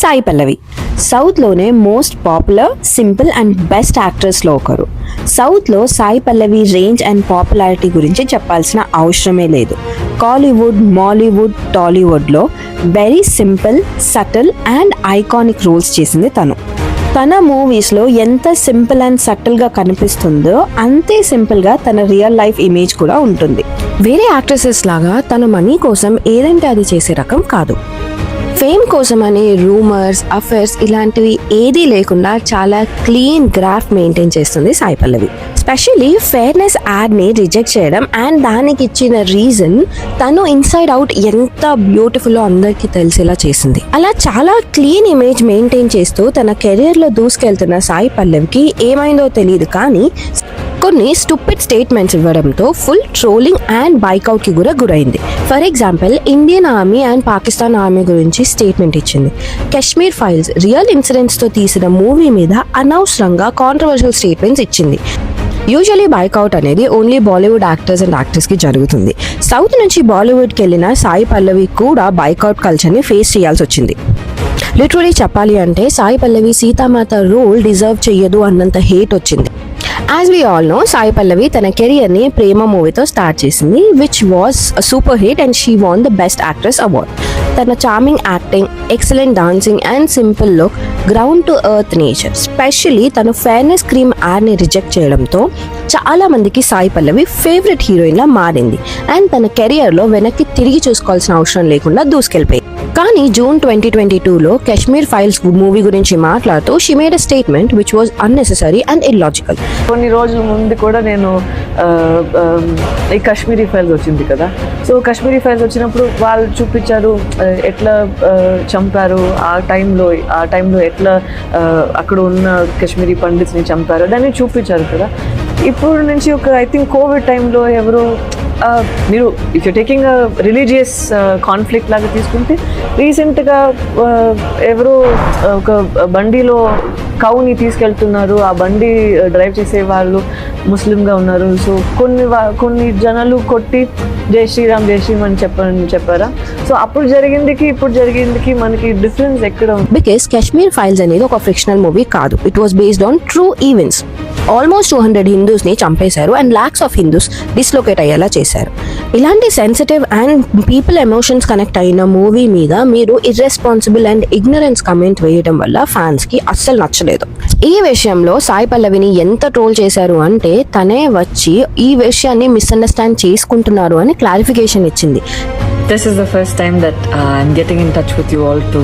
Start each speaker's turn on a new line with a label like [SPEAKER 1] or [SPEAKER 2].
[SPEAKER 1] సాయి పల్లవి సౌత్లోనే most popular, simple and best యాక్ట్రెస్లో ఒకరు. సౌత్లో Sai Pallavi range and popularity గురించి చెప్పాల్సిన అవసరమే లేదు. కాలీవుడ్, మాలీవుడ్, టాలీవుడ్లో very simple, subtle and iconic roles చేసింది తను. తన మూవీస్లో ఎంత సింపుల్ అండ్ సటిల్గా కనిపిస్తుందో అంతే సింపుల్గా తన రియల్ లైఫ్ ఇమేజ్ కూడా ఉంటుంది. వేరే యాక్ట్రెసెస్ లాగా తన మనీ కోసం ఏదంటే అది చేసే రకం కాదు. ఫేమ్ కోసం అనే రూమర్స్, అఫైర్స్ ఇలాంటివి ఏదీ లేకుండా చాలా క్లీన్ గ్రాఫ్ మెయింటైన్ చేస్తుంది Sai Pallavi. Specially fairness యాడ్ని reject చేయడం అండ్ దానికి ఇచ్చిన రీజన్ తను ఇన్సైడ్ అవుట్ ఎంత బ్యూటిఫుల్ అందరికీ తెలిసేలా చేసింది. అలా చాలా క్లీన్ ఇమేజ్ మెయింటైన్ చేస్తూ తన కెరీర్లో దూసుకెళ్తున్న సాయి పల్లవికి ఏమైందో తెలియదు కానీ కొన్ని స్టూపిడ్ స్టేట్మెంట్స్ ఇవ్వడంతో ఫుల్ ట్రోలింగ్ అండ్ బైకౌట్కి కూడా గురైంది. For example, Indian army and Pakistan army గురించి స్టేట్మెంట్ ఇచ్చింది. కాశ్మీర్ ఫైల్స్ రియల్ ఇన్సిడెంట్స్తో తీసిన మూవీ మీద అనవసరంగా కాంట్రవర్షియల్ స్టేట్మెంట్స్ ఇచ్చింది. యూజువలీ బైకౌట్ అనేది ఓన్లీ బాలీవుడ్ యాక్టర్స్ అండ్ యాక్ట్రెస్కి జరుగుతుంది. సౌత్ నుంచి బాలీవుడ్కి వెళ్ళిన సాయి పల్లవి కూడా బైకౌట్ కల్చర్ని ఫేస్ చేయాల్సి వచ్చింది. లిటరలీ చెప్పాలి అంటే సాయి పల్లవి సీతామాత రోల్ డిజర్వ్ చెయ్యదు అన్నంత హేట్ వచ్చింది. As we all know, Sai Pallavi తన కెరియర్ని ప్రేమ మూవీతో స్టార్ట్ చేసింది, which was super hit and she won the best actress award. తన charming acting, excellent dancing and simple look, ground to earth nature, specially తన fairness cream యాడ్ని reject చేయడంతో చాలా మందికి సాయి పల్లవి ఫేవరెట్ హీరోయిన్లా మారింది అండ్ తన కెరియర్లో వెనక్కి తిరిగి చూసుకోవాల్సిన అవసరం లేకుండా దూసుకెళ్ళిపోయింది. కానీ జూన్ 2022లో కాశ్మీర్ ఫైల్స్ మూవీ గురించి మాట్లాడుతూ she made a statement which was unnecessary and illogical.
[SPEAKER 2] కొన్ని రోజుల ముందు కూడా నేను ఈ కాశ్మీరీ ఫైల్స్ వచ్చింది కదా, సో కాశ్మీరీ ఫైల్స్ వచ్చినప్పుడు వాళ్ళు చూపించారు ఎట్లా చంపారు, ఆ టైంలో ఎట్లా అక్కడ ఉన్న కాశ్మీరీ పండిట్స్ని చంపారు, దాన్ని చూపించారు కదా. ఇప్పుడు నుంచి ఒక ఐ థింక్ కోవిడ్ టైంలో ఎవరో మీరు if you taking religious conflict లాగా తీసుకుంటే రీసెంట్గా ఎవరో ఒక బండిలో కౌని తీసుకెళ్తున్నారు, ఆ బండి డ్రైవ్ చేసే వాళ్ళు ముస్లింగా ఉన్నారు. సో కొన్ని జనాలు కొట్టి జై శ్రీరామ్ అని చెప్పారా. సో అప్పుడు జరిగిందికి ఇప్పుడు జరిగిందికి మనకి డిఫరెన్స్ ఎక్కడ ఉంది?
[SPEAKER 1] బికాస్ కాశ్మీర్ ఫైల్స్ అనేది ఒక ఫిక్షనల్ మూవీ కాదు, it was based on true events. Almost 200 హిందూస్ని చంపేశారు and lakhs of Hindus dislocate అయ్యేలా చేశారు. ఇలాంటి sensitive and people emotions connect అయిన మూవీ మీద మీరు ఇర్రెస్పాన్సిబుల్ అండ్ ఇగ్నరెన్స్ కమెంట్ వేయడం వల్ల ఫ్యాన్స్కి అస్సలు నచ్చలేదు. ఈ విషయంలో సాయి పల్లవిని ఎంత ట్రోల్ చేశారు అంటే తనే వచ్చి ఈ విషయాన్ని మిస్అండర్స్టాండ్ చేసుకుంటున్నారు అని క్లారిఫికేషన్ ఇచ్చింది.
[SPEAKER 2] This is the first time that I'm getting in touch with you all to